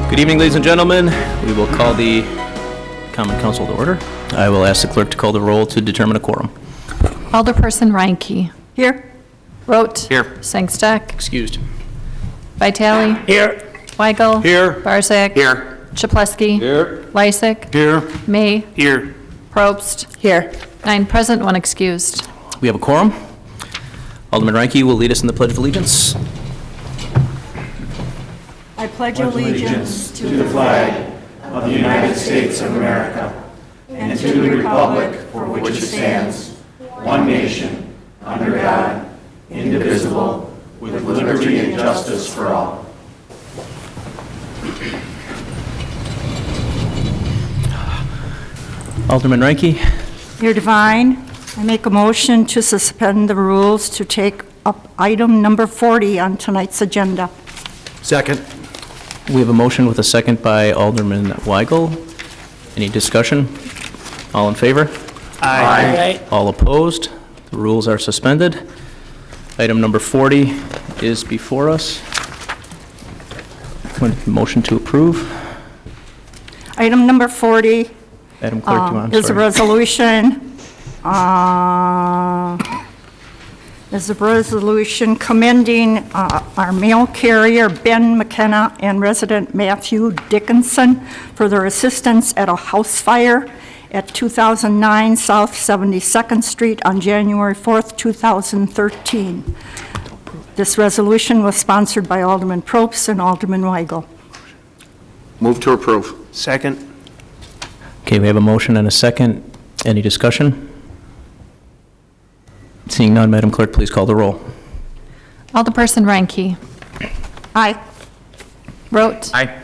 Good evening, ladies and gentlemen. We will call the Common Council to order. I will ask the clerk to call the roll to determine a quorum. Alderperson Reinke. Here. Rote. Here. Sangstack. Excused. Vitale. Here. Weigel. Here. Barzak. Here. Chaplesky. Here. Lysick. Here. May. Here. Probst. Here. 9 present, 1 excused. We have a quorum. Alderman Reinke will lead us in the Pledge of Allegiance. I pledge allegiance to the flag of the United States of America and to the republic for which it stands, one nation, under God, indivisible, with liberty and justice for all. Alderman Reinke. Your Divine, I make a motion to suspend the rules to take up item number 40 on tonight's agenda. Second. We have a motion with a second by Alderman Weigel. Any discussion? All in favor? Aye. All opposed? The rules are suspended. Item number 40 is before us. Motion to approve. Item number 40 Madam Clerk, do you want? is a resolution commending our mail carrier Ben McKenna and resident Matthew Dickinson for their assistance at a house fire at 2009 South 72nd Street on January 4th, 2013. This resolution was sponsored by Alderman Probst and Alderman Weigel. Move to approve. Second. Okay, we have a motion and a second. Any discussion? Seeing none, Madam Clerk, please call the roll. Alderperson Reinke. Aye. Rote. Aye.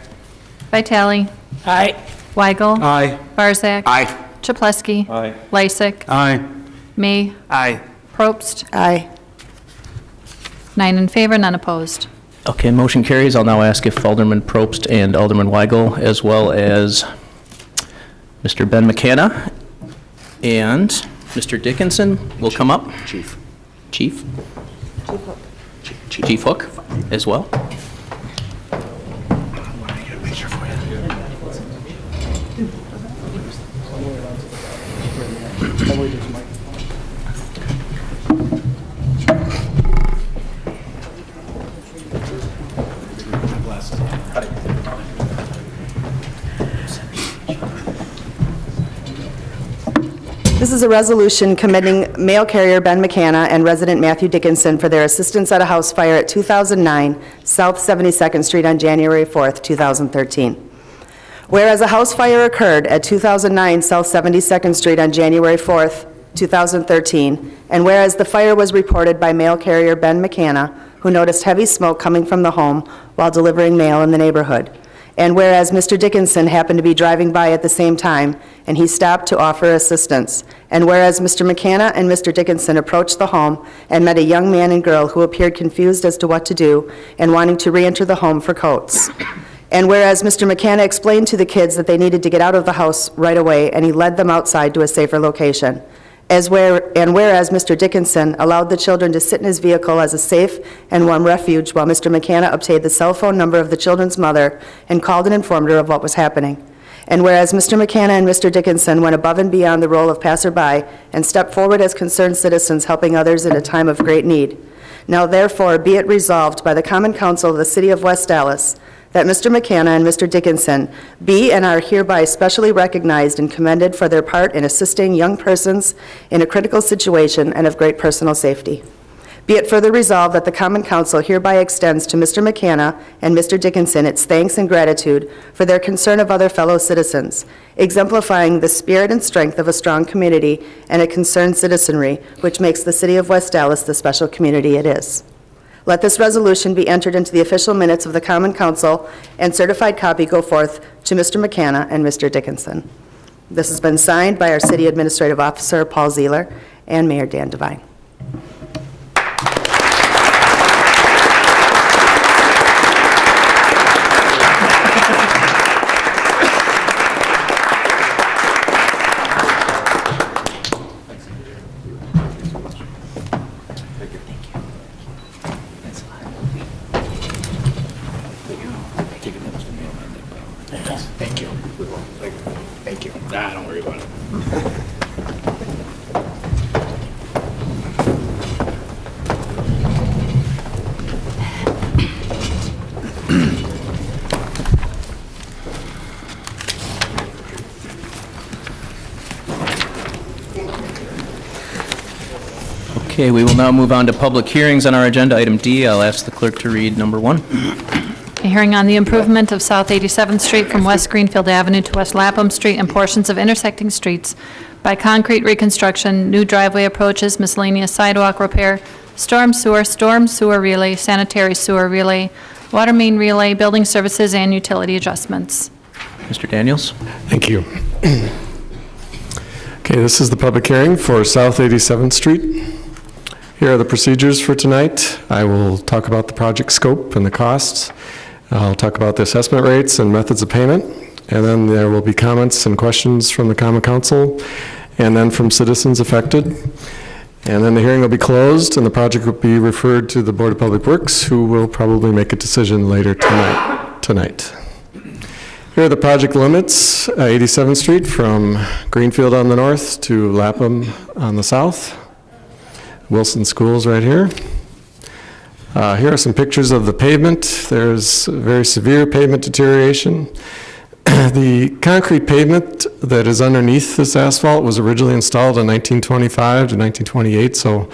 Vitale. Aye. Weigel. Aye. Barzak. Aye. Chaplesky. Aye. Lysick. Aye. May. Aye. Probst. Aye. 9 in favor, none opposed. Okay, motion carries. I'll now ask if Alderman Probst and Alderman Weigel, as well as Mr. Ben McKenna and Mr. Dickinson will come up. Chief. Chief? Chief Hook as well. This is a resolution commending mail carrier Ben McKenna and resident Matthew Dickinson for their assistance at a house fire at 2009 South 72nd Street on January 4th, 2013. Whereas a house fire occurred at 2009 South 72nd Street on January 4th, 2013, and whereas the fire was reported by mail carrier Ben McKenna, who noticed heavy smoke coming from the home while delivering mail in the neighborhood. And whereas Mr. Dickinson happened to be driving by at the same time, and he stopped to offer assistance. And whereas Mr. McKenna and Mr. Dickinson approached the home and met a young man and girl who appeared confused as to what to do and wanting to re-enter the home for coats. And whereas Mr. McKenna explained to the kids that they needed to get out of the house right away, and he led them outside to a safer location. Whereas Mr. Dickinson allowed the children to sit in his vehicle as a safe and warm refuge while Mr. McKenna obtained the cell phone number of the children's mother and called and informed her of what was happening. And whereas Mr. McKenna and Mr. Dickinson went above and beyond the role of passerby and stepped forward as concerned citizens helping others in a time of great need. Now therefore be it resolved by the Common Council of the City of West Allis that Mr. McKenna and Mr. Dickinson be and are hereby specially recognized and commended for their part in assisting young persons in a critical situation and of great personal safety. Be it further resolved that the Common Council hereby extends to Mr. McKenna and Mr. Dickinson its thanks and gratitude for their concern of other fellow citizens, exemplifying the spirit and strength of a strong community and a concerned citizenry, which makes the City of West Allis the special community it is. Let this resolution be entered into the official minutes of the Common Council, and certified copy go forth to Mr. McKenna and Mr. Dickinson. This has been signed by our City Administrative Officer, Paul Zeeler, and Mayor Dan Devine. Thank you. Nah, don't worry about it. Okay, we will now move on to public hearings on our agenda. Item D, I'll ask the clerk to read number 1. A hearing on the improvement of South 87th Street from West Greenfield Avenue to West Lapham Street and portions of intersecting streets by concrete reconstruction, new driveway approaches, miscellaneous sidewalk repair, storm sewer relay, sanitary sewer relay, water main relay, building services, and utility adjustments. Mr. Daniels? Thank you. Okay, this is the public hearing for South 87th Street. Here are the procedures for tonight. I will talk about the project scope and the costs. I'll talk about the assessment rates and methods of payment, and then there will be comments and questions from the Common Council, and then from citizens affected. And then the hearing will be closed, and the project will be referred to the Board of Public Works, who will probably make a decision later tonight. Here are the project limits, 87th Street from Greenfield on the north to Lapham on the south. Wilson Schools right here. Here are some pictures of the pavement. There's very severe pavement deterioration. The concrete pavement that is underneath this asphalt was originally installed in 1925 to 1928, so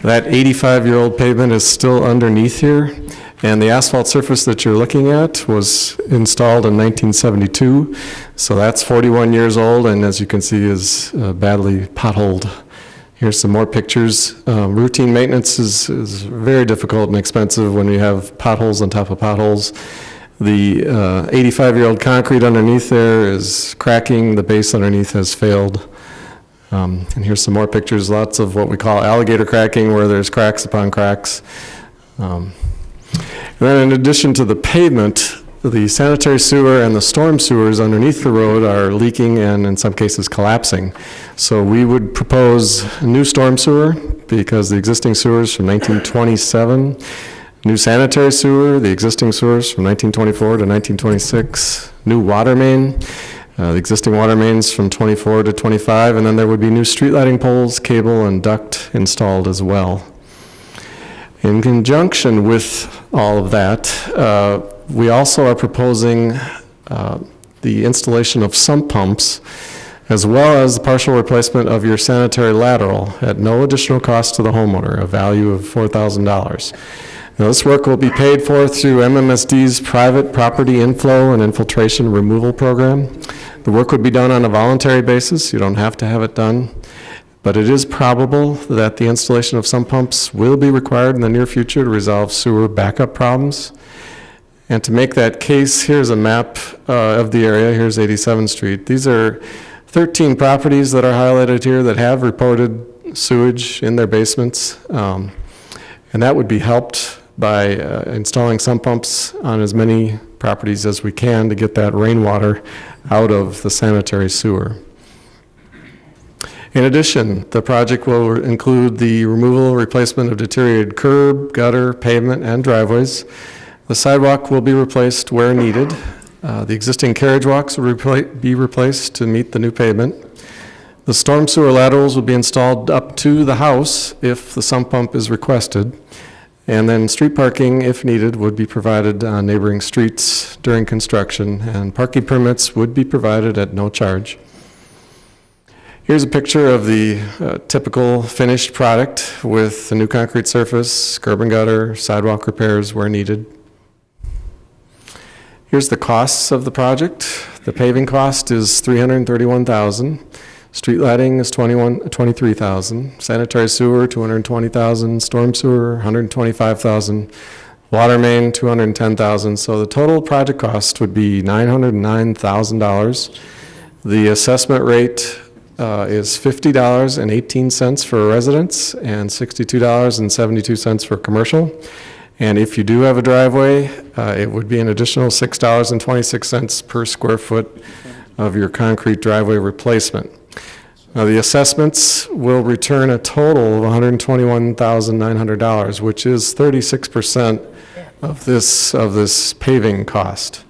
that 85-year-old pavement is still underneath here. And the asphalt surface that you're looking at was installed in 1972, so that's 41 years old, and as you can see is badly potholed. Here's some more pictures. Routine maintenance is very difficult and expensive when you have potholes on top of potholes. The 85-year-old concrete underneath there is cracking. The base underneath has failed. And here's some more pictures. Lots of what we call alligator cracking, where there's cracks upon cracks. And then in addition to the pavement, the sanitary sewer and the storm sewers underneath the road are leaking and in some cases collapsing. So we would propose a new storm sewer because the existing sewers from 1927, new sanitary sewer, the existing sewers from 1924 to 1926, new water main, the existing water mains from 24 to 25, and then there would be new street lighting poles, cable, and duct installed as well. In conjunction with all of that, we also are proposing the installation of sump pumps as well as the partial replacement of your sanitary lateral at no additional cost to the homeowner, a value of $4,000. Now, this work will be paid for through MMSD's private property inflow and infiltration removal program. The work would be done on a voluntary basis. You don't have to have it done. But it is probable that the installation of sump pumps will be required in the near future to resolve sewer backup problems. And to make that case, here's a map of the area. Here's 87th Street. These are 13 properties that are highlighted here that have reported sewage in their basements. And that would be helped by installing sump pumps on as many properties as we can to get that rainwater out of the sanitary sewer. In addition, the project will include the removal, replacement of deteriorated curb, gutter, pavement, and driveways. The sidewalk will be replaced where needed. The existing carriage walks will be replaced to meet the new pavement. The storm sewer laterals will be installed up to the house if the sump pump is requested. And then street parking, if needed, would be provided on neighboring streets during construction, and parking permits would be provided at no charge. Here's a picture of the typical finished product with the new concrete surface, curb and gutter, sidewalk repairs where needed. Here's the costs of the project. The paving cost is $331,000. Street lighting is $23,000. Sanitary sewer, $220,000. Storm sewer, $125,000. Water main, $210,000. So the total project cost would be $909,000. The assessment rate is $50.18 for residents and $62.72 for commercial. And if you do have a driveway, it would be an additional $6.26 per square foot of your concrete driveway replacement. Now, the assessments will return a total of $121,900, which is 36% of this paving cost.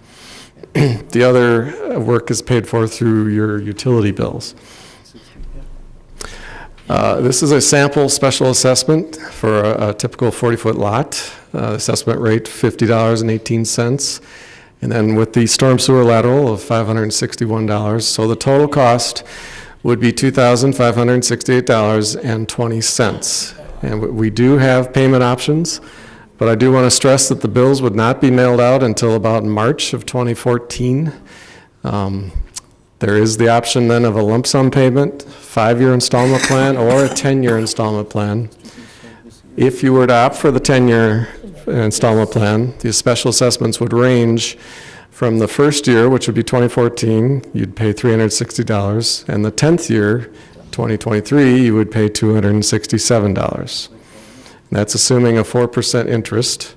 The other work is paid for through your utility bills. This is a sample special assessment for a typical 40-foot lot. Assessment rate $50.18. And then with the storm sewer lateral of $561. So the total cost would be $2,568.20. And we do have payment options, but I do want to stress that the bills would not be mailed out until about March of 2014. There is the option then of a lump sum payment, 5-year installment plan, or a 10-year installment plan. If you were to opt for the 10-year installment plan, the special assessments would range from the first year, which would be 2014, you'd pay $360, and the 10th year, 2023, you would pay $267. That's assuming a 4% interest.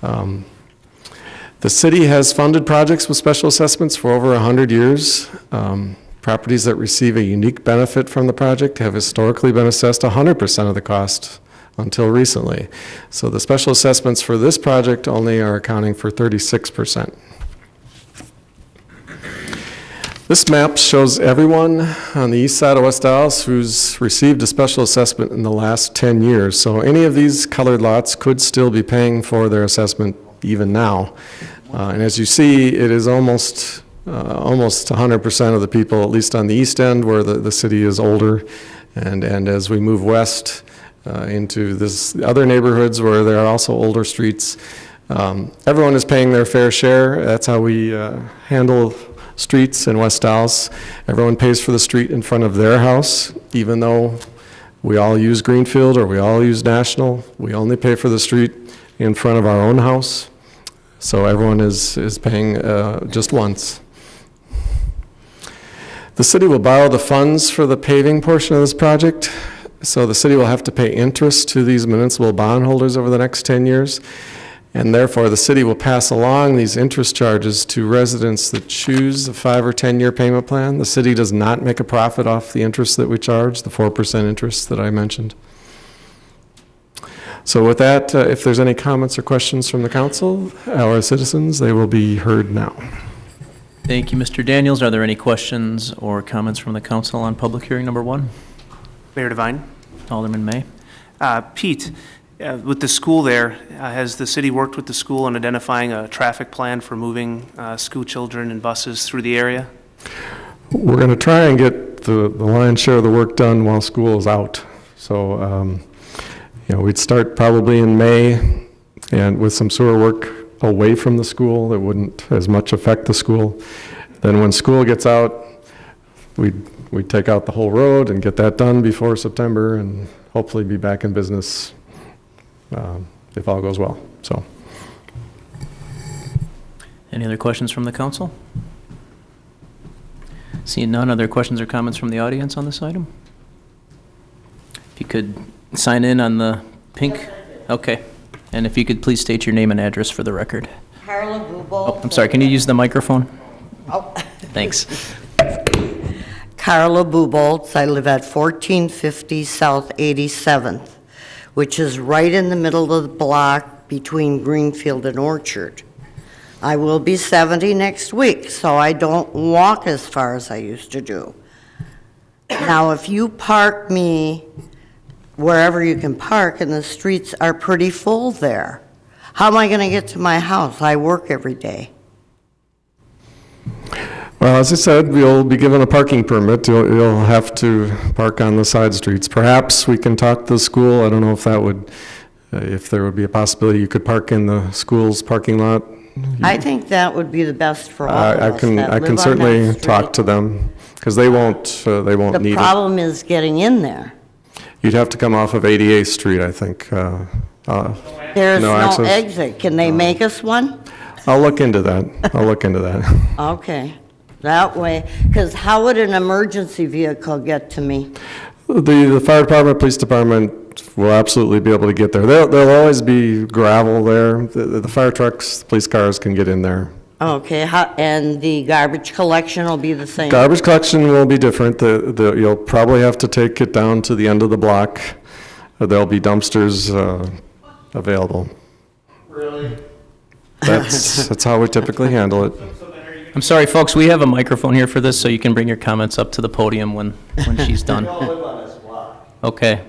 The city has funded projects with special assessments for over 100 years. Properties that receive a unique benefit from the project have historically been assessed 100% of the cost until recently. So the special assessments for this project only are accounting for 36%. This map shows everyone on the east side of West Allis who's received a special assessment in the last 10 years. So any of these colored lots could still be paying for their assessment even now. And as you see, it is almost 100% of the people, at least on the east end where the city is older. And as we move west into this other neighborhoods where there are also older streets, everyone is paying their fair share. That's how we handle streets in West Allis. Everyone pays for the street in front of their house, even though we all use Greenfield or we all use National. We only pay for the street in front of our own house. So everyone is paying just once. The city will borrow the funds for the paving portion of this project. So the city will have to pay interest to these municipal bondholders over the next 10 years. And therefore, the city will pass along these interest charges to residents that choose a 5 or 10-year payment plan. The city does not make a profit off the interest that we charge, the 4% interest that I mentioned. So with that, if there's any comments or questions from the council, our citizens, they will be heard now. Thank you, Mr. Daniels. Are there any questions or comments from the council on public hearing number 1? Mayor Devine. Alderman May. Pete, with the school there, has the city worked with the school on identifying a traffic plan for moving school children and buses through the area? We're going to try and get the lion's share of the work done while school is out. So, we'd start probably in May, and with some sewer work away from the school that wouldn't as much affect the school. Then when school gets out, we'd take out the whole road and get that done before September and hopefully be back in business if all goes well. So, Any other questions from the council? Seeing none, other questions or comments from the audience on this item? If you could sign in on the pink. Okay. And if you could please state your name and address for the record. Carla Bubol. Oh, I'm sorry, can you use the microphone? Oh. Thanks. Carla Buboltz. I live at 1450 South 87th, which is right in the middle of the block between Greenfield and Orchard. I will be 70 next week, so I don't walk as far as I used to do. Now, if you park me wherever you can park, and the streets are pretty full there, how am I going to get to my house? I work every day. well, as I said, you'll be given a parking permit. You'll have to park on the side streets. Perhaps we can talk to the school. I don't know if that would, if there would be a possibility you could park in the school's parking lot. I think that would be the best for all of us I can that live on certainly that talk street. to them, because they won't need The it. problem is getting in there. You'd have to come off of 88th Street, I think. There's no access? exit. Can they make us one? I'll look into that. Okay, that way, because how would an emergency vehicle get to me? The fire department, police department will absolutely be able to get there. There'll always be gravel there. The fire trucks, the police cars can get in there. Okay, and the garbage collection will be the same? Garbage collection will be different. You'll probably have to take it down to the end of the block. There'll be dumpsters available. Really? That's how we typically handle it. So then are I'm sorry, folks, we have a microphone here for this, so you can bring your comments up to the podium when she's done. Okay.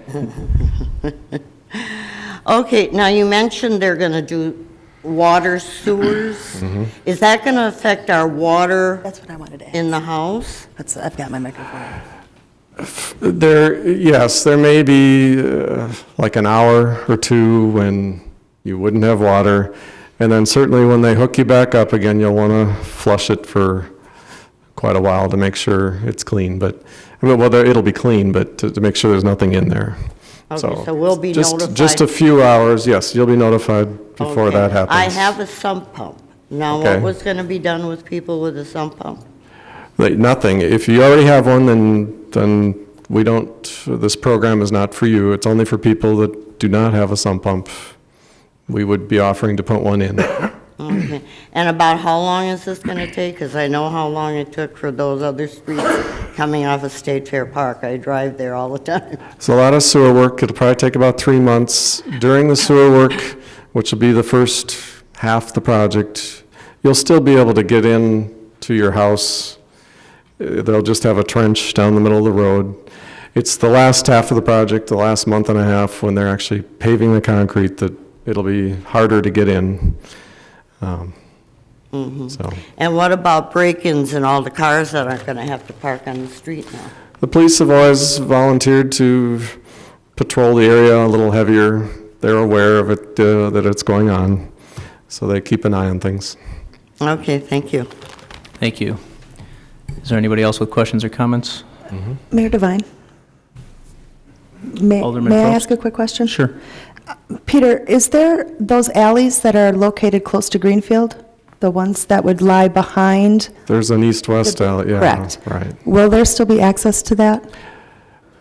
Okay, now you mentioned they're going to do water sewers. Is that going to affect our water That's what I wanted to ask. in the house? I've got my microphone. Yes, there may be like an hour or two when you wouldn't have water, and then certainly when they hook you back up again, you'll want to flush it for quite a while to make sure it's clean. But well, it'll be clean, but to make sure there's nothing in there. Okay, so we'll be just notified. a few hours, yes, you'll be notified before Okay. that happens. I have a sump pump. Now, Okay. what was going to be done with people with a sump pump? Nothing. If you already have one, then we don't, this program is not for you. It's only for people that do not have a sump pump. We would be offering to put one in. Okay. And about how long is this going to take? Because I know how long it took for those other streets coming off of State Fair Park. I drive there all the time. It's a lot of sewer work. It'll probably take about 3 months. During the sewer work, which will be the first half the project, you'll still be able to get in to your house. They'll just have a trench down the middle of the road. It's the last half of the project, the last month and a half, when they're actually paving the concrete, that it'll be harder to get in. So, And what about break-ins and all the cars that aren't going to have to park on the street now? the police have always volunteered to patrol the area a little heavier. They're aware of it, that it's going on, so they keep an eye on things. Okay, thank you. Thank you. Is there anybody else with questions or comments? Mayor Devine? Alderman May I Probst? ask a quick question? Sure. Peter, is there those alleys that are located close to Greenfield? The ones that would lie behind? There's an east-west alley, yeah. Correct. Right. Will there still be access to that?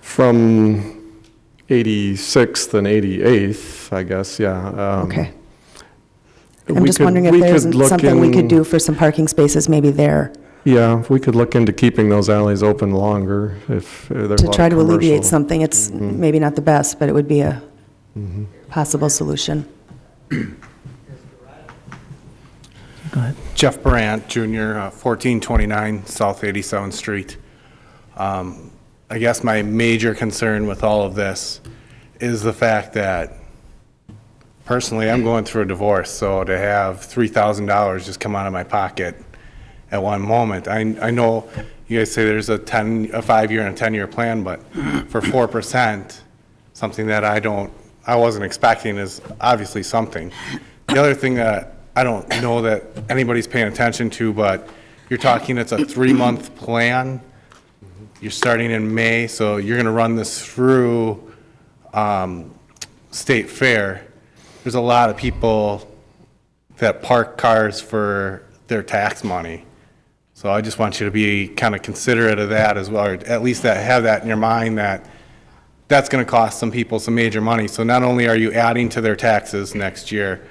From 86th and 88th, I guess, yeah. Okay. I'm just wondering if there's something we could do for some parking spaces maybe there Yeah, we could look into keeping those alleys open longer if there's a lot to of try to alleviate commercial. something. It's maybe not the best, but it would be a possible solution. Go ahead. Jeff Brandt, Jr., 1429 South 87th Street. I guess my major concern with all of this is the fact that personally, I'm going through a divorce, so to have $3,000 just come out of my pocket at one moment, I know you guys say there's a 5-year and a 10-year plan, but for 4%, something that I wasn't expecting is obviously something. The other thing that I don't know that anybody's paying attention to, but you're talking, it's a 3-month plan. You're starting in May, so you're going to run this through State Fair. There's a lot of people that park cars for their tax money. So I just want you to be kind of considerate of that as well, or at least have that in your mind that that's going to cost some people some major money. So not only are you adding to their taxes next year,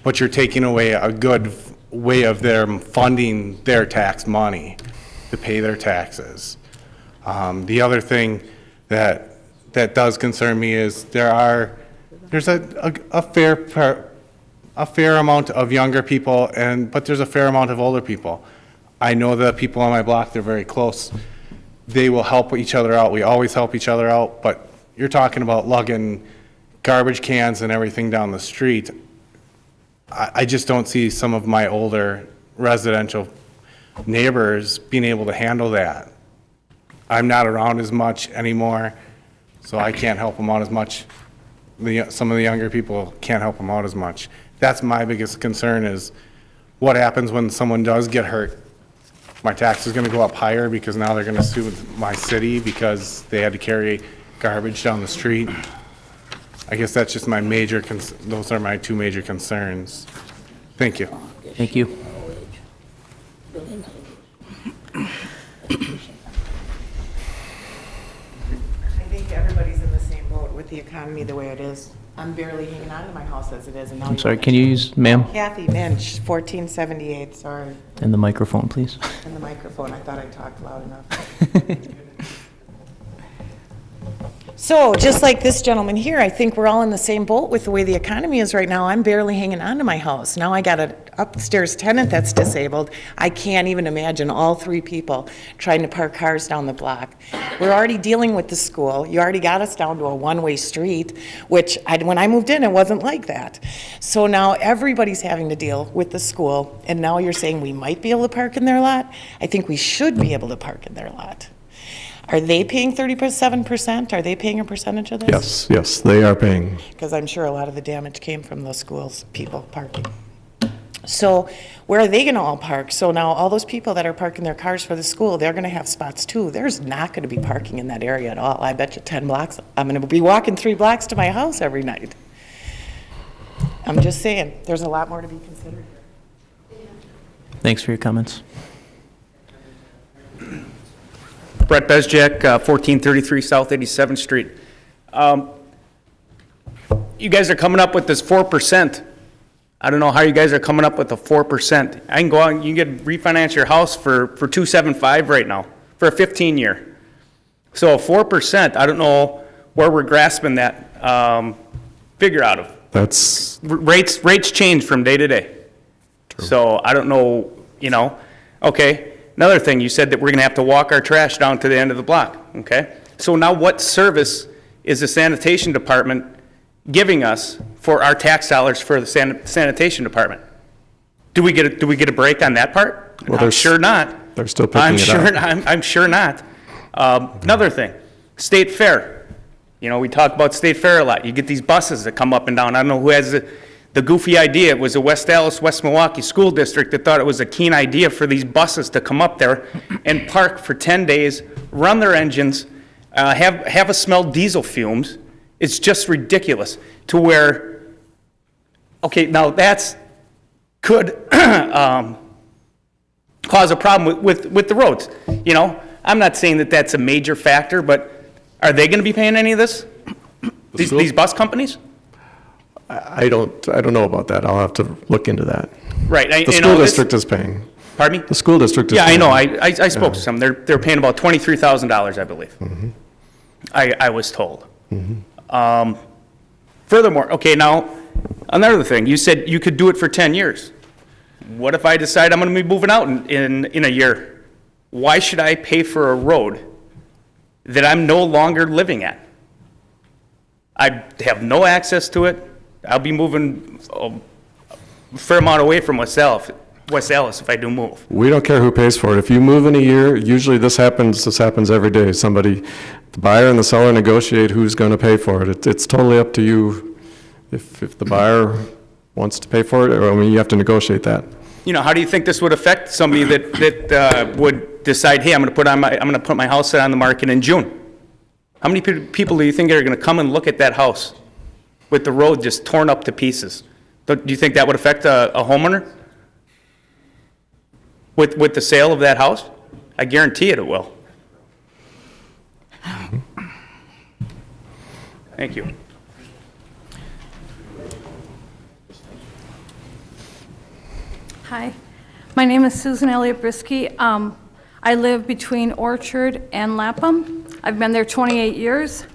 but you're taking away a good way of them funding their tax money to pay their taxes. The other thing that does concern me is there's a fair amount of younger people, but there's a fair amount of older people. I know the people on my block, they're very close. They will help each other out. We always help each other out, but you're talking about lugging garbage cans and everything down the street. I just don't see some of my older residential neighbors being able to handle that. I'm not around as much anymore, so I can't help them out as much. Some of the younger people can't help them out as much. That's my biggest concern is what happens when someone does get hurt. My tax is going to go up higher because now they're going to sue my city because they had to carry garbage down the street. I guess that's just my those are my two major concerns. Thank you. Thank you. I think everybody's in the same boat with the economy the way it is. I'm barely hanging on to my house as it is. And now I'm sorry, can you use, ma'am, Kathy Minch, 1478, sorry, and the microphone, please? in the microphone. I thought I talked loud enough. So, just like this gentleman here, I think we're all in the same boat with the way the economy is right now. I'm barely hanging on to my house. Now I got an upstairs tenant that's disabled. I can't even imagine all 3 people trying to park cars down the block. We're already dealing with the school. You already got us down to a one-way street, which when I moved in, it wasn't like that. So now everybody's having to deal with the school, and now you're saying we might be able to park in their lot? I think we should be able to park in their lot. Are they paying 37%? Are they paying a percentage of this? Yes, they are paying. Because I'm sure a lot of the damage came from those schools, people parking. So where are they going to all park? So now all those people that are parking their cars for the school, they're going to have spots too. There's not going to be parking in that area at all. I bet you 10 blocks. I'm going to be walking 3 blocks to my house every night. I'm just saying, there's a lot more to be considered. Thanks for your comments. Brett Bezjak, 1433 South 87th Street. You guys are coming up with this 4%. I don't know how you guys are coming up with the 4%. I can go out and you can refinance your house for 275 right now for a 15-year. So 4%, I don't know where we're grasping that figure out of. That's Rates change from day to day. True. So I don't know, okay. Another thing, you said that we're going to have to walk our trash down to the end of the block, okay? So now what service is the sanitation department giving us for our tax dollars for the sanitation department? Do we get a break on that part? Well, I'm sure not. They're still picking it up. I'm sure not. Another thing, State Fair. We talk about State Fair a lot. You get these buses that come up and down. I don't know who has the goofy idea. It was the West Allis, West Milwaukee School District that thought it was a keen idea for these buses to come up there and park for 10 days, run their engines, have us smell diesel fumes. It's just ridiculous to where, okay, now that's could cause a problem with the roads. I'm not saying that that's a major factor, but are they going to be paying any of this? These bus companies? I don't know about that. I'll have to look into that. Right. The school district is paying. Pardon me? The school district is Yeah, paying. I know. I spoke to some. They're paying about $23,000, I believe. Mm-hmm. I was told. Mm-hmm. Furthermore, okay, now, another thing. You said you could do it for 10 years. What if I decide I'm going to be moving out in a year? Why should I pay for a road that I'm no longer living at? I have no access to it. I'll be moving a fair amount away from West Allis if I do move. We don't care who pays for it. If you move in a year, usually this happens every day. The buyer and the seller negotiate who's going to pay for it. It's totally up to you if the buyer wants to pay for it, or you have to negotiate that. How do you think this would affect somebody that would decide, hey, I'm going to put my house on the market in June? How many people do you think are going to come and look at that house with the road just torn up to pieces? Do you think that would affect a homeowner with the sale of that house? I guarantee it will. Thank you. Hi, my name is Susan Elliott Brisky. I live between Orchard and Lapham. I've been there 28 years.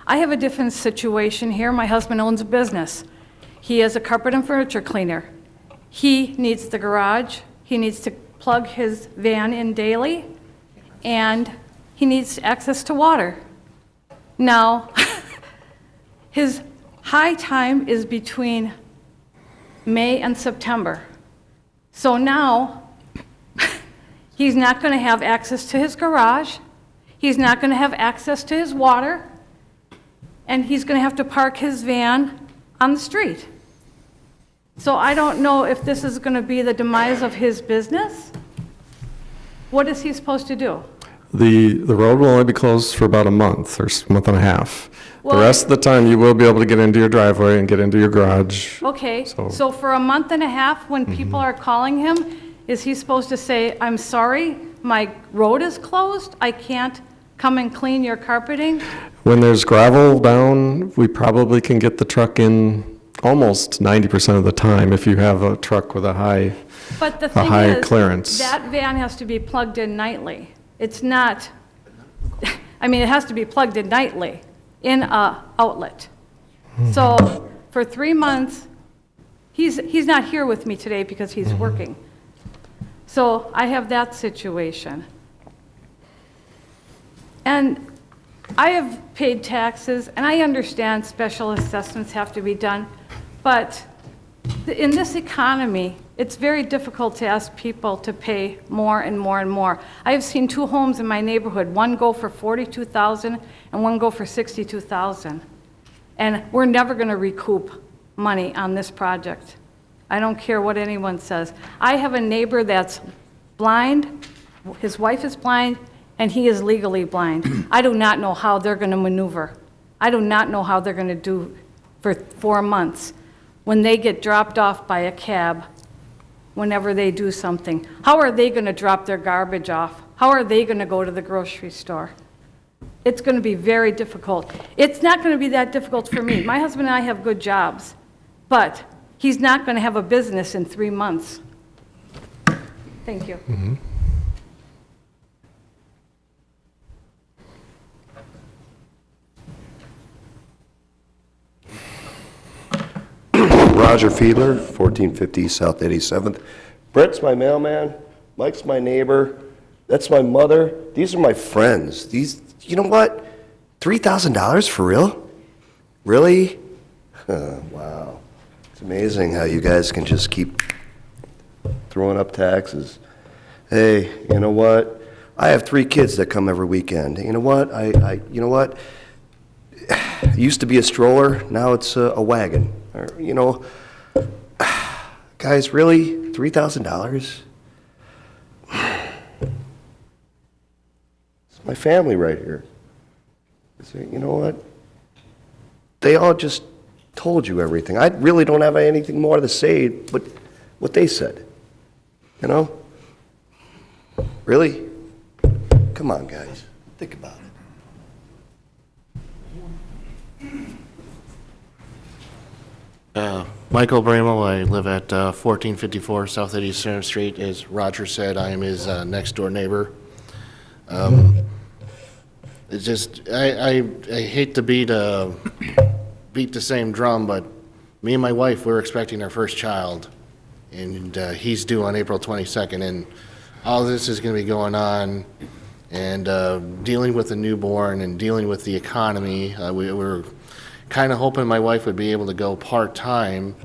I have a different situation here. My husband owns a business. He is a carpet and furniture cleaner. He needs the garage. He needs to plug his van in daily, and he needs access to water. Now, his high time is between May and September. So now, he's not going to have access to his garage, he's not going to have access to his water, and he's going to have to park his van on the street. So I don't know if this is going to be the demise of his business. What is he supposed to do? The road will only be closed for about a month or month and a half. Well, the rest of the time, you will be able to get into your driveway and get into your garage. Okay, so for a month and a half, when people are calling him, is he supposed to say, I'm sorry, my road is closed, I can't come and clean your carpeting? When there's gravel down, we probably can get the truck in almost 90% of the time if you have a truck with a high But the thing is, clearance. that van has to be plugged in nightly. It's not, it has to be plugged in nightly. in a outlet. So for 3 months, he's not here with me today because he's working. So I have that situation. And I have paid taxes, and I understand special assessments have to be done, but in this economy, it's very difficult to ask people to pay more and more and more. I have seen 2 homes in my neighborhood, one go for $42,000 and one go for $62,000. And we're never going to recoup money on this project. I don't care what anyone says. I have a neighbor that's blind, his wife is blind, and he is legally blind. I do not know how they're going to maneuver. I do not know how they're going to do for 4 months when they get dropped off by a cab whenever they do something. How are they going to drop their garbage off? How are they going to go to the grocery store? It's going to be very difficult. It's not going to be that difficult for me. My husband and I have good jobs, but he's not going to have a business in 3 months. Thank you. Roger Fiedler, 1450 South 87th. Brett's my mailman. Mike's my neighbor. That's my mother. These are my friends. You know what? $3,000 for real? Really? Wow. It's amazing how you guys can just keep throwing up taxes. Hey, you know what? I have 3 kids that come every weekend. You know what? You know what? It used to be a stroller. Now it's a wagon. Or, you know, guys, really? $3,000? It's my family right here. You know what? They all just told you everything. I really don't have anything more to say but what they said. You know? Really? Come on, guys. Think about it. Michael Bramel, I live at 1454 South 87th Street. As Roger said, I am his next door neighbor. It's just, I hate to beat the same drum, but me and my wife, we're expecting our first child, and he's due on April 22nd, and all this is going to be going on, and dealing with the newborn and dealing with the economy. We're kind of hoping my wife would be able to go part-time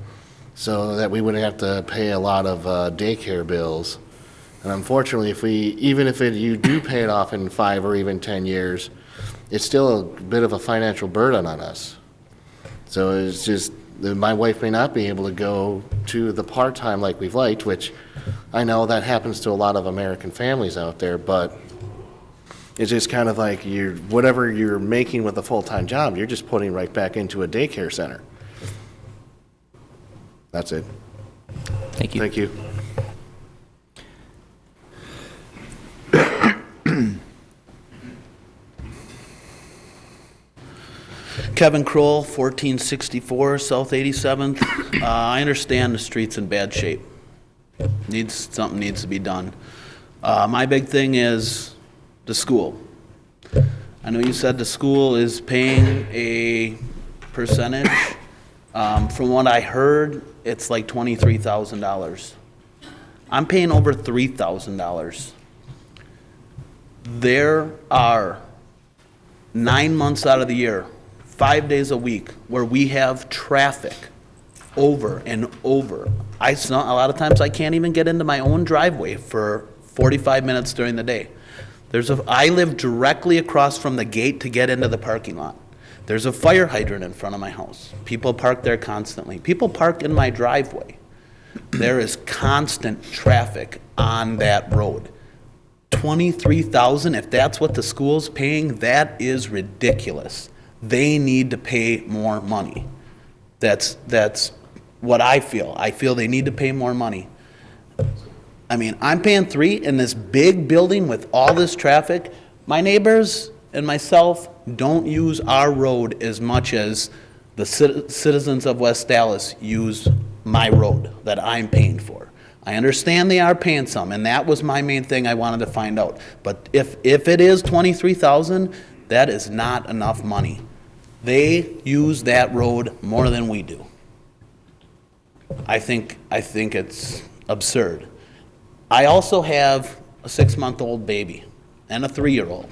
so that we wouldn't have to pay a lot of daycare bills. And unfortunately, even if you do pay it off in 5 or even 10 years, it's still a bit of a financial burden on us. So it's just, my wife may not be able to go to the part-time like we've liked, which I know that happens to a lot of American families out there, but it's just kind of like whatever you're making with a full-time job, you're just putting right back into a daycare center. That's it. Thank you. Thank you. Kevin Kroll, 1464 South 87th. I understand the street's in bad shape. Something needs to be done. My big thing is the school. I know you said the school is paying a percentage. From what I heard, it's like $23,000. I'm paying over $3,000. There are 9 months out of the year, 5 days a week, where we have traffic over and over. A lot of times I can't even get into my own driveway for 45 minutes during the day. I live directly across from the gate to get into the parking lot. There's a fire hydrant in front of my house. People park there constantly. People park in my driveway. There is constant traffic on that road. $23,000, if that's what the school's paying, that is ridiculous. They need to pay more money. That's what I feel. I feel they need to pay more money. I mean, I'm paying $3 in this big building with all this traffic. My neighbors and myself don't use our road as much as the citizens of West Allis use my road that I'm paying for. I understand they are paying some, and that was my main thing I wanted to find out. But if it is $23,000, that is not enough money. They use that road more than we do. I think it's absurd. I also have a 6-month-old baby and a 3-year-old,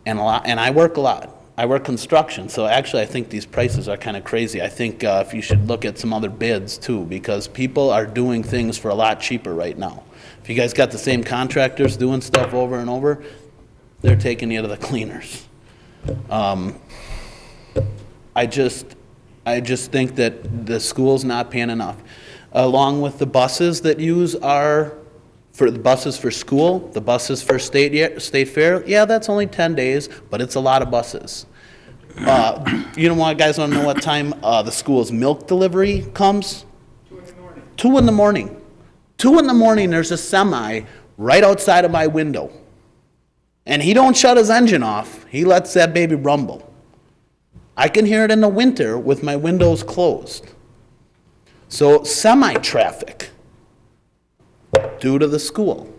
and I work a lot. I work construction, so actually I think these prices are kind of crazy. I think if you should look at some other bids too, because people are doing things for a lot cheaper right now. If you guys got the same contractors doing stuff over and over, they're taking you to the cleaners. I just think that the school's not paying enough. Along with the buses that use for the buses for school, the buses for state fair, yeah, that's only 10 days, but it's a lot of buses. You know what, guys want to know what time the school's milk delivery comes? 2 in the morning. 2 in the morning. 2 in the morning, there's a semi right outside of my window. And he don't shut his engine off. He lets that baby rumble. I can hear it in the winter with my windows closed. So semi-traffic due to the school,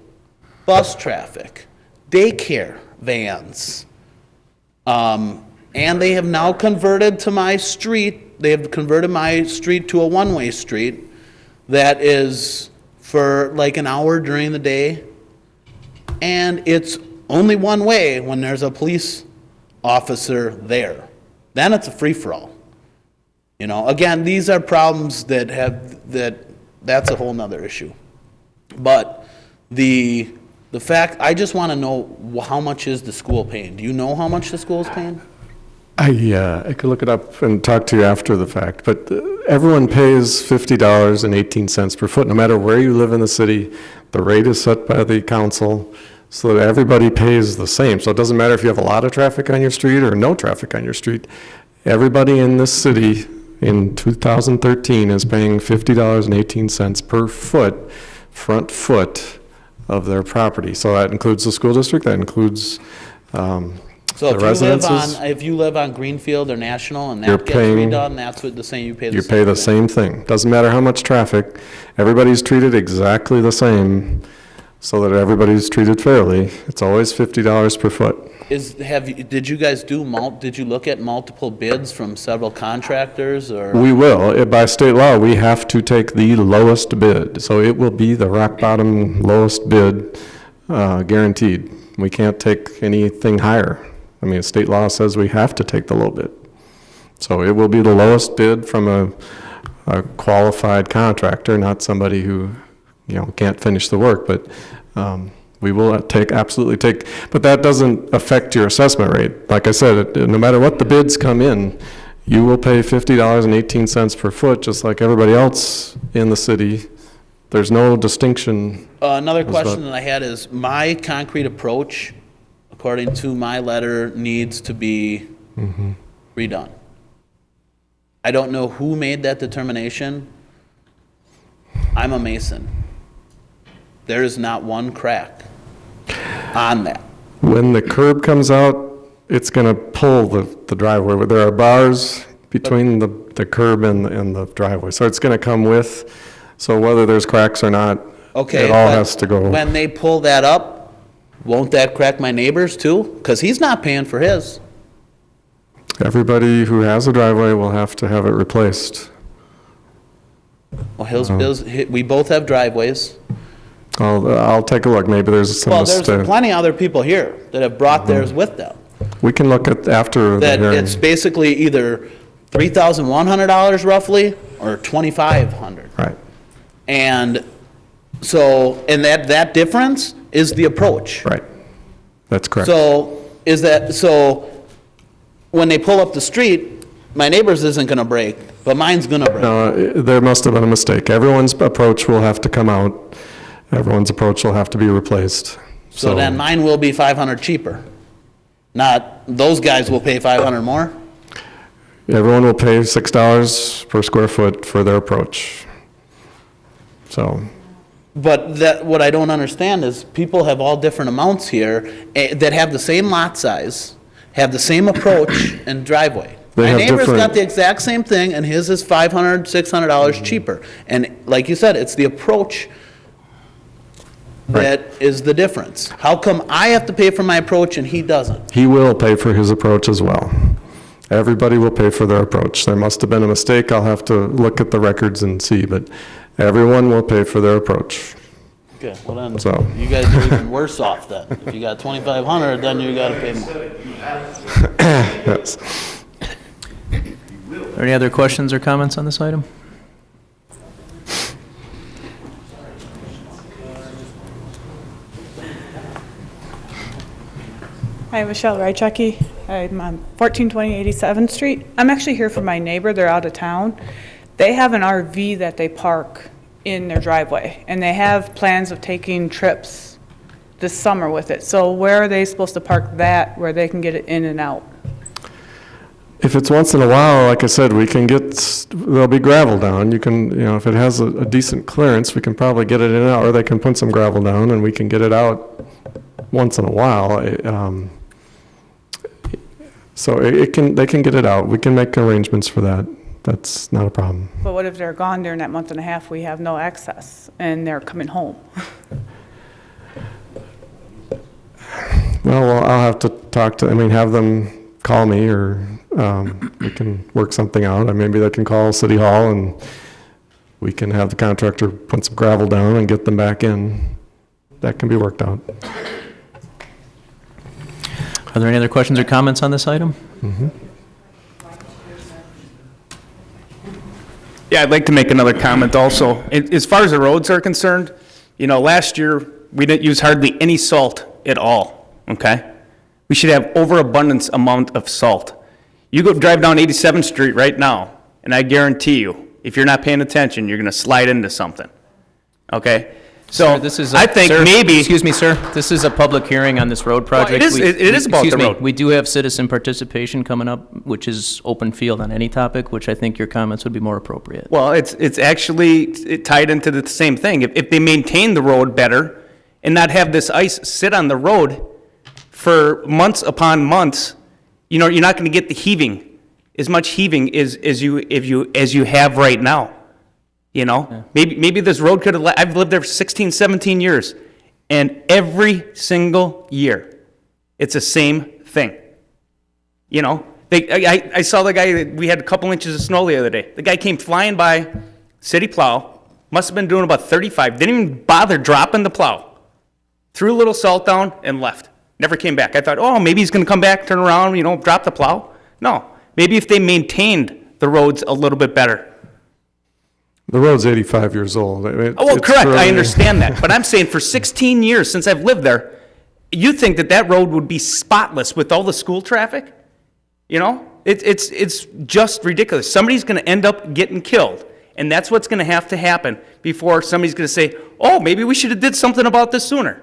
bus traffic, daycare vans. And they have now converted to my street, they have converted my street to a one-way street that is for like an hour during the day. And it's only one way when there's a police officer there. Then it's a free-for-all. You know, again, these are problems that's a whole nother issue. But the fact, I just want to know how much is the school paying? Do you know how much the school is paying? I could look it up and talk to you after the fact, but everyone pays $50.18 per foot, no matter where you live in the city. The rate is set by the council so that everybody pays the same. So it doesn't matter if you have a lot of traffic on your street or no traffic on your street. Everybody in this city in 2013 is paying $50.18 per foot, front foot of their property. So that includes the school district, that includes So the residences. if you live on Greenfield or National and You're that gets paying- redone, that's what the same, you pay the You same pay the thing. same thing. Doesn't matter how much traffic. Everybody's treated exactly the same so that everybody's treated fairly. It's always $50 per foot. Did you guys did you look at multiple bids from several contractors or? We will. By state law, we have to take the lowest bid. So it will be the rock bottom lowest bid, guaranteed. We can't take anything higher. I mean, state law says we have to take the low bid. So it will be the lowest bid from a qualified contractor, not somebody who, can't finish the work, but we will absolutely take, but that doesn't affect your assessment rate. Like I said, no matter what the bids come in, you will pay $50.18 per foot, just like everybody else in the city. There's no distinction. Another question that I had is, my concrete approach, according to my letter, needs to be redone. I don't know who made that determination. I'm a mason. There is not one crack on that. When the curb comes out, it's going to pull the driveway. There are bars between the curb and the driveway, so it's going to come with. So whether there's cracks or not, it all has to go. When they pull that up, won't that crack my neighbors too? Because he's not paying for his. Everybody who has a driveway will have to have it replaced. Well, we both have driveways. I'll take a look. Maybe there's some Well, there's plenty of other people here that have brought theirs with them. We can look at after the That hearing. it's basically either $3,100 roughly or $2,500. Right. And so, and that difference is the approach. Right. That's correct. So when they pull up the street, my neighbor's isn't going to break, but mine's going to break. No, there must have been a mistake. Everyone's approach will have to come out. Everyone's approach will have to be replaced. So then mine will be 500 cheaper. Not, those guys will pay 500 more? Everyone will pay $6 per square foot for their approach. So, But what I don't understand is people have all different amounts here that have the same lot size, have the same approach and driveway. My neighbor's got the exact same thing, and his is $500, $600 cheaper. And like you said, it's the approach that is the difference. How come I have to pay for my approach and he doesn't? he will pay for his approach as well. Everybody will pay for their approach. There must have been a mistake. I'll have to look at the records and see, but everyone will pay for their approach. Okay, well then, So- you guys are even worse off then. If you got 2,500, then you gotta pay more. Yes. Are there any other questions or comments on this item? Hi, Michelle Rychecki. I'm on 1420 87th Street. I'm actually here for my neighbor. They're out of town. They have an RV that they park in their driveway, and they have plans of taking trips this summer with it. So where are they supposed to park that where they can get it in and out? If it's once in a while, like I said, we can get, there'll be gravel down. You can, if it has a decent clearance, we can probably get it in and out, or they can put some gravel down and we can get it out once in a while. So they can get it out. We can make arrangements for that. That's not a problem. But what if they're gone during that month and a half, we have no access, and they're coming home? Well, I'll have to talk to, have them call me, or we can work something out. Maybe they can call City Hall and we can have the contractor put some gravel down and get them back in. That can be worked out. Are there any other questions or comments on this item? Yeah, I'd like to make another comment also. As far as the roads are concerned, last year, we didn't use hardly any salt at all, okay? We should have overabundance amount of salt. You go drive down 87th Street right now, and I guarantee you, if you're not paying attention, you're gonna slide into something, okay? So, Sir, this is I think sir, maybe. Excuse me, sir. This is a public hearing on this road project. Well, it is about the road. We do have citizen participation coming up, which is open field on any topic, which I think your comments would be more appropriate. Well, it's actually tied into the same thing. If they maintain the road better and not have this ice sit on the road for months upon months, you're not going to get the heaving, as much heaving as you have right now. Maybe this road could have, I've lived there for 16, 17 years, and every single year, it's the same thing. I saw the guy, we had a couple inches of snow the other day. The guy came flying by, city plow, must have been doing about 35, didn't even bother dropping the plow. Threw a little salt down and left. Never came back. I thought, oh, maybe he's going to come back, turn around, drop the plow. No, maybe if they maintained the roads a little bit better. The road's 85 years old. Correct, I understand that. But I'm saying for 16 years since I've lived there, you think that road would be spotless with all the school traffic? It's just ridiculous. Somebody's going to end up getting killed, and that's what's going to have to happen before somebody's going to say, oh, maybe we should have did something about this sooner.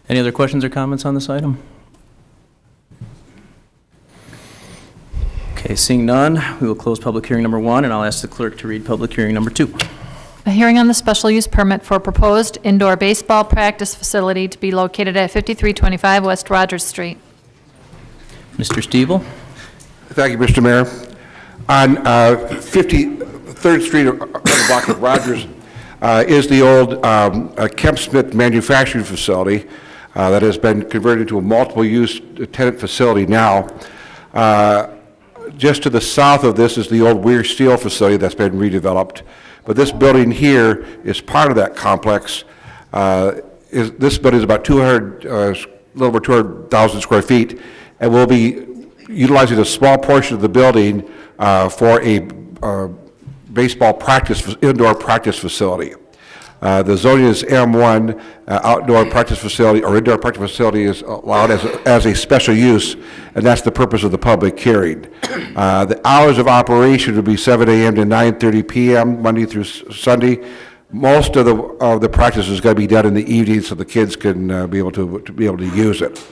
Any other questions or comments on this item? Okay, seeing none, we will close public hearing number 1, and I'll ask the clerk to read public hearing number 2. A hearing on the special use permit for proposed indoor baseball practice facility to be located at 5325 West Rogers Street. Mr. Stiebel? Thank you, Mr. Mayor. On 53rd Street, on the block of Rogers, is the old Kemp Smith manufacturing facility that has been converted into a multiple-use tenant facility now. Just to the south of this is the old Weir Steel facility that's been redeveloped. But this building here is part of that complex. This building is about a little over 200,000 square feet, and we'll be utilizing a small portion of the building for a baseball indoor practice facility. The zoning is M1, outdoor practice facility or indoor practice facility is allowed as a special use, and that's the purpose of the public hearing. The hours of operation would be 7 a.m. to 9:30 p.m. Monday through Sunday. Most of the practice is going to be done in the evening, so the kids can be able to use it.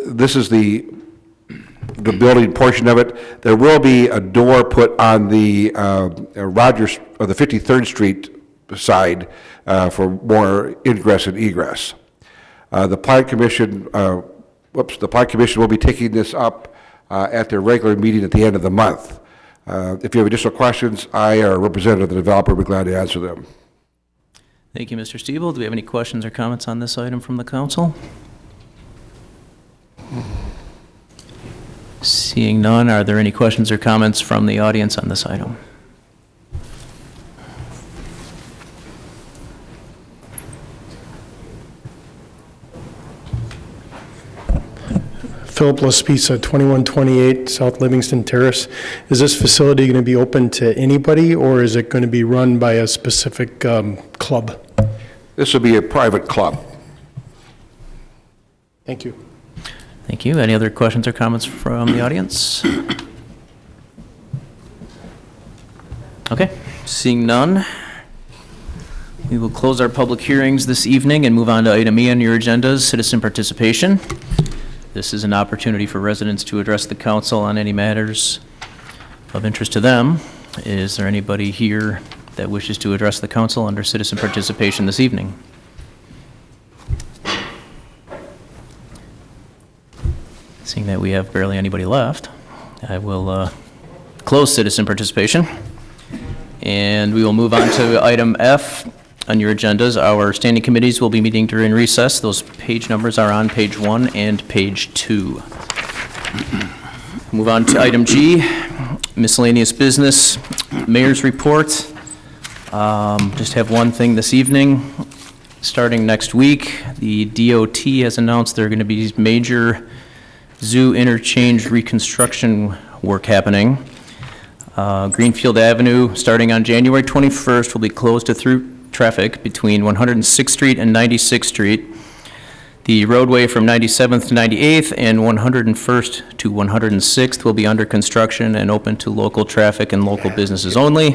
This is the building portion of it. There will be a door put on the Rogers or the 53rd Street side for more ingress and egress. The Plan Commission will be taking this up at their regular meeting at the end of the month. If you have additional questions, I or a representative of the developer will be glad to answer them. Thank you, Mr. Stiebel. Do we have any questions or comments on this item from the council? Seeing none, are there any questions or comments from the audience on this item? Philip Laspisa, 2128 South Livingston Terrace. Is this facility going to be open to anybody, or is it going to be run by a specific club? This will be a private club. Thank you. Thank you. Any other questions or comments from the audience? Okay, seeing none, we will close our public hearings this evening and move on to item E on your agendas, citizen participation. This is an opportunity for residents to address the council on any matters of interest to them. Is there anybody here that wishes to address the council under citizen participation this evening? Seeing that we have barely anybody left, I will close citizen participation. And we will move on to item F on your agendas. Our standing committees will be meeting during recess. Those page numbers are on page 1 and page 2. Move on to item G, miscellaneous business, mayor's report. Just have one thing this evening. Starting next week, the DOT has announced there are going to be major zoo interchange reconstruction work happening. Greenfield Avenue, starting on January 21st, will be closed to through traffic between 106th Street and 96th Street. The roadway from 97th to 98th and 101st to 106th will be under construction and open to local traffic and local businesses only.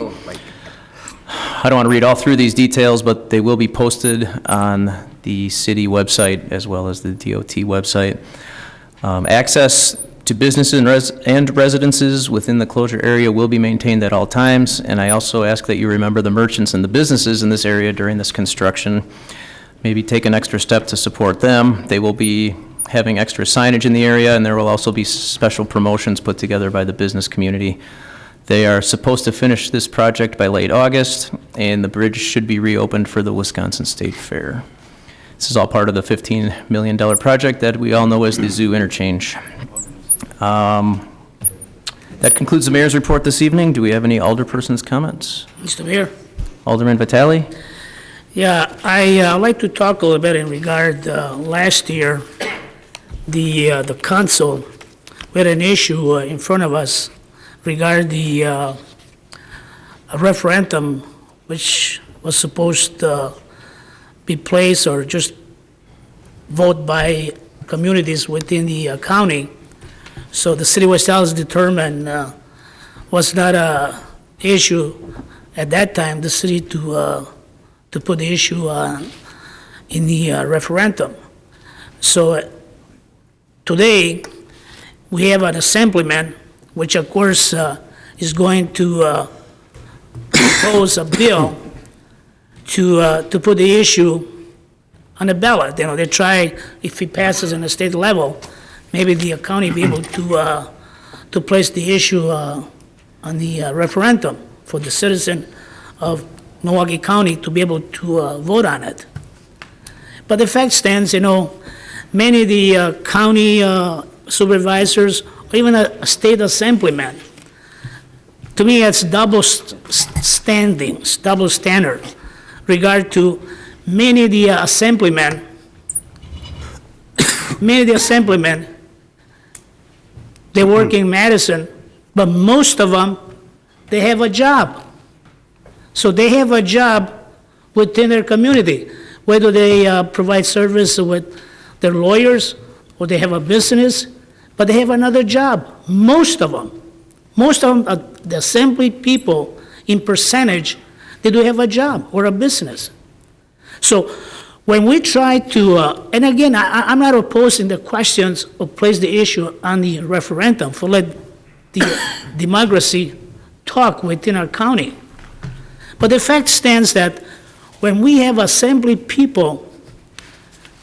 I don't want to read all through these details, but they will be posted on the city website as well as the DOT website. Access to businesses and residences within the closure area will be maintained at all times, and I also ask that you remember the merchants and the businesses in this area during this construction. Maybe take an extra step to support them. They will be having extra signage in the area, and there will also be special promotions put together by the business community. They are supposed to finish this project by late August, and the bridge should be reopened for the Wisconsin State Fair. This is all part of the $15 million project that we all know as the zoo interchange. That concludes the mayor's report this evening. Do we have any alderperson's comments? Mr. Mayor? Alderman Vitale? Yeah, I'd like to talk a little bit in regard, last year, the council, we had an issue in front of us regarding the a referendum which was supposed to be placed or just vote by communities within the county. So the city of West Allis determined was not a issue at that time, the city to put the issue in the referendum. So today, we have an assemblyman, which of course is going to propose a bill to put the issue on the ballot. You know, they try, if it passes on the state level, maybe the county be able to place the issue on the referendum for the citizen of Milwaukee County to be able to vote on it. But the fact stands, you know, many of the county supervisors, or even a state assemblyman, to me, it's double standings, double standard, regard to many of the assemblymen, they work in Madison, but most of them, they have a job. So they have a job within their community, whether they provide service with their lawyers or they have a business, but they have another job. Most of them, the assembly people in percentage, they do have a job or a business. So when we try to, and again, I'm not opposing the questions or place the issue on the referendum for let the democracy talk within our county. But the fact stands that when we have assembly people,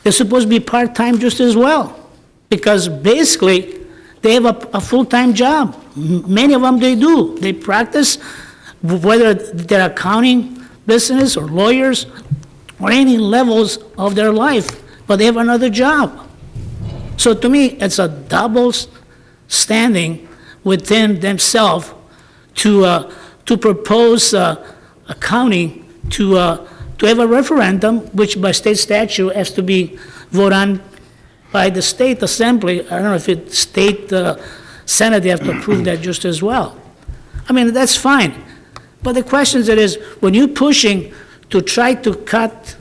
they're supposed to be part-time just as well, because basically they have a full-time job. Many of them they do. They practice, whether they're accounting business or lawyers or any levels of their life, but they have another job. So to me, it's a double standing within themselves to propose a county to have a referendum, which by state statute has to be voted on by the state assembly. I don't know if it's state senate, they have to approve that just as well. I mean, that's fine. But the question is, when you're pushing to try to cut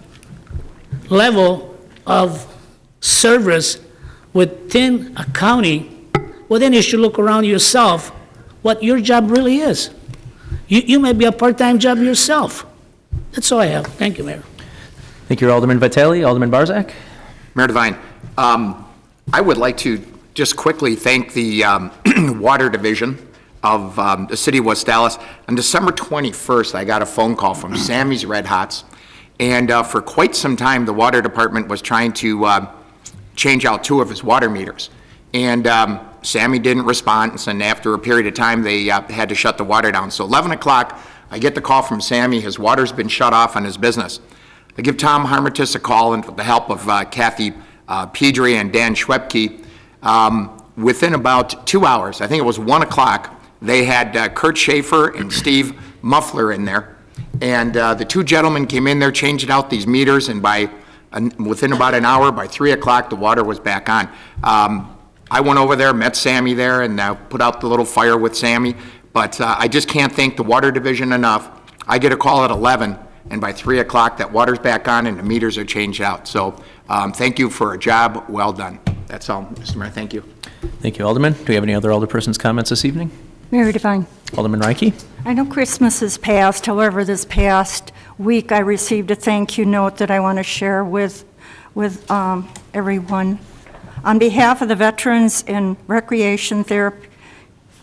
level of service within a county, well, then you should look around yourself what your job really is. You may be a part-time job yourself. That's all I have. Thank you, Mayor. Thank you, Alderman Vitale. Alderman Barzak? Mayor Devine, I would like to just quickly thank the Water Division of the City of West Allis. On December 21st, I got a phone call from Sammy's Red Hots, and for quite some time, the Water Department was trying to change out 2 of his water meters. And Sammy didn't respond, and after a period of time, they had to shut the water down. So 11 o'clock, I get the call from Sammy. His water's been shut off on his business. I give Tom Harmitis a call, and with the help of Kathy Pedri and Dan Schwepke, within about 2 hours, I think it was 1 o'clock, they had Kurt Schaefer and Steve Muffler in there. And the 2 gentlemen came in there, changing out these meters, and within about an hour, by 3 o'clock, the water was back on. I went over there, met Sammy there, and put out the little fire with Sammy. But I just can't thank the Water Division enough. I get a call at 11, and by 3 o'clock, that water's back on and the meters are changed out. So thank you for a job well done. That's all, Mr. Mayor. Thank you. Thank you, Alderman. Do we have any other alderpersons' comments this evening? Mayor Devine. Alderman Reike? I know Christmas is past. However, this past week, I received a thank you note that I want to share with everyone. On behalf of the Veterans and Recreation Therapy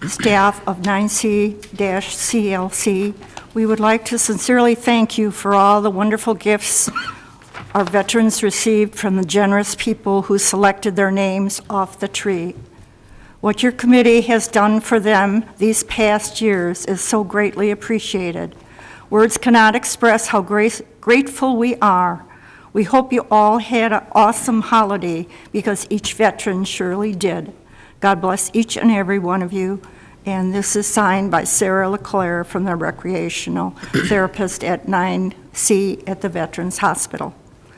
staff of 9C-CLC, we would like to sincerely thank you for all the wonderful gifts our veterans received from the generous people who selected their names off the tree. What your committee has done for them these past years is so greatly appreciated. Words cannot express how grateful we are. We hope you all had an awesome holiday, because each veteran surely did. God bless each and every one of you. And this is signed by Sarah LeClaire from the recreational therapist at 9C at the Veterans Hospital.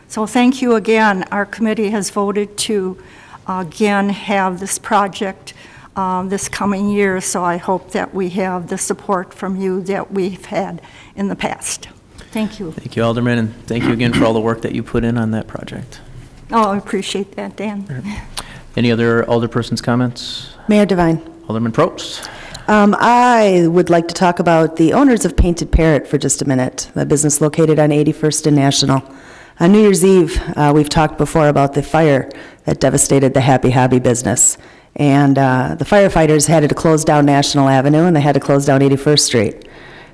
So thank you again. Our committee has voted to again have this project this coming year, so I hope that we have the support from you that we've had in the past. Thank you. Thank you, Alderman, and thank you again for all the work that you put in on that project. Oh, I appreciate that, Dan. Any other alderpersons' comments? Mayor Devine. Alderman Probst? I would like to talk about the owners of Painted Parrot for just a minute, a business located on 81st and National. On New Year's Eve, we've talked before about the fire that devastated the Happy Hobby business. And the firefighters had to close down National Avenue, and they had to close down 81st Street.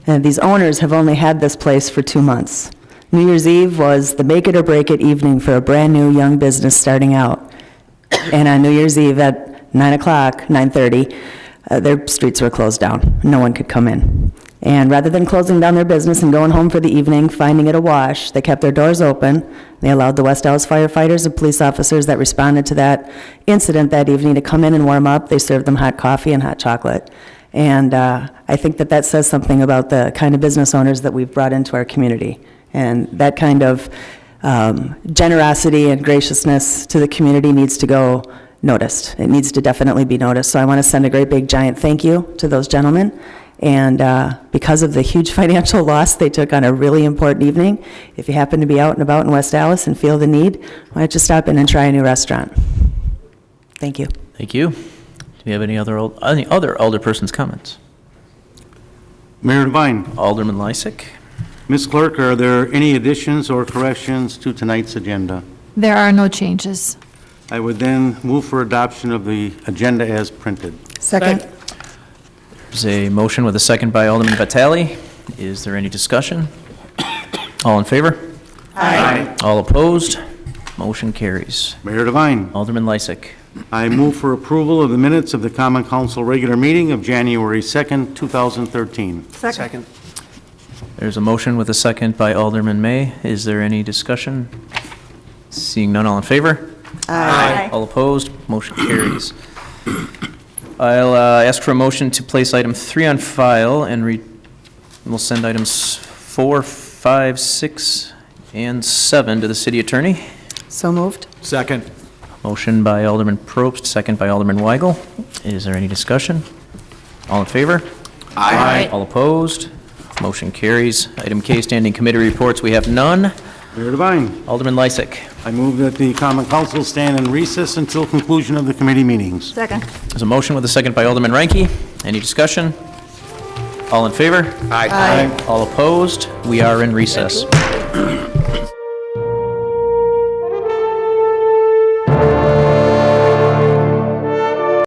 And these owners have only had this place for 2 months. New Year's Eve was the make it or break it evening for a brand new young business starting out. And on New Year's Eve at 9 o'clock, 9:30, their streets were closed down. No one could come in. And rather than closing down their business and going home for the evening, finding it a wash, they kept their doors open. They allowed the West Allis firefighters and police officers that responded to that incident that evening to come in and warm up. They served them hot coffee and hot chocolate. And I think that that says something about the kind of business owners that we've brought into our community. And that kind of generosity and graciousness to the community needs to go noticed. It needs to definitely be noticed. So I want to send a great big giant thank you to those gentlemen. And because of the huge financial loss they took on a really important evening, if you happen to be out and about in West Allis and feel the need, why don't you stop in and try a new restaurant? Thank you. Thank you. Do you have any other alderpersons' comments? Mayor Devine. Alderman Lysick. Ms. Clerk, are there any additions or corrections to tonight's agenda? There are no changes. I would then move for adoption of the agenda as printed. Second. There's a motion with a second by Alderman Vitale. Is there any discussion? All in favor? Aye. All opposed? Motion carries. Mayor Devine. Alderman Lysick. I move for approval of the minutes of the Common Council regular meeting of January 2nd, 2013. Second. There's a motion with a second by Alderman May. Is there any discussion? Seeing none, all in favor? Aye. All opposed? Motion carries. I'll ask for a motion to place item 3 on file, and we'll send items 4, 5, 6, and 7 to the city attorney. So moved. Second. Motion by Alderman Probst, second by Alderman Weigel. Is there any discussion? All in favor? Aye. All opposed? Motion carries. Item K, standing committee reports, we have none. Mayor Devine, Alderman Lysick. I move that the common council stand in recess until conclusion of the committee meetings. Second. There's a motion with a second by Alderman Ranky. Any discussion? All in favor? Aye. All opposed? We are in recess.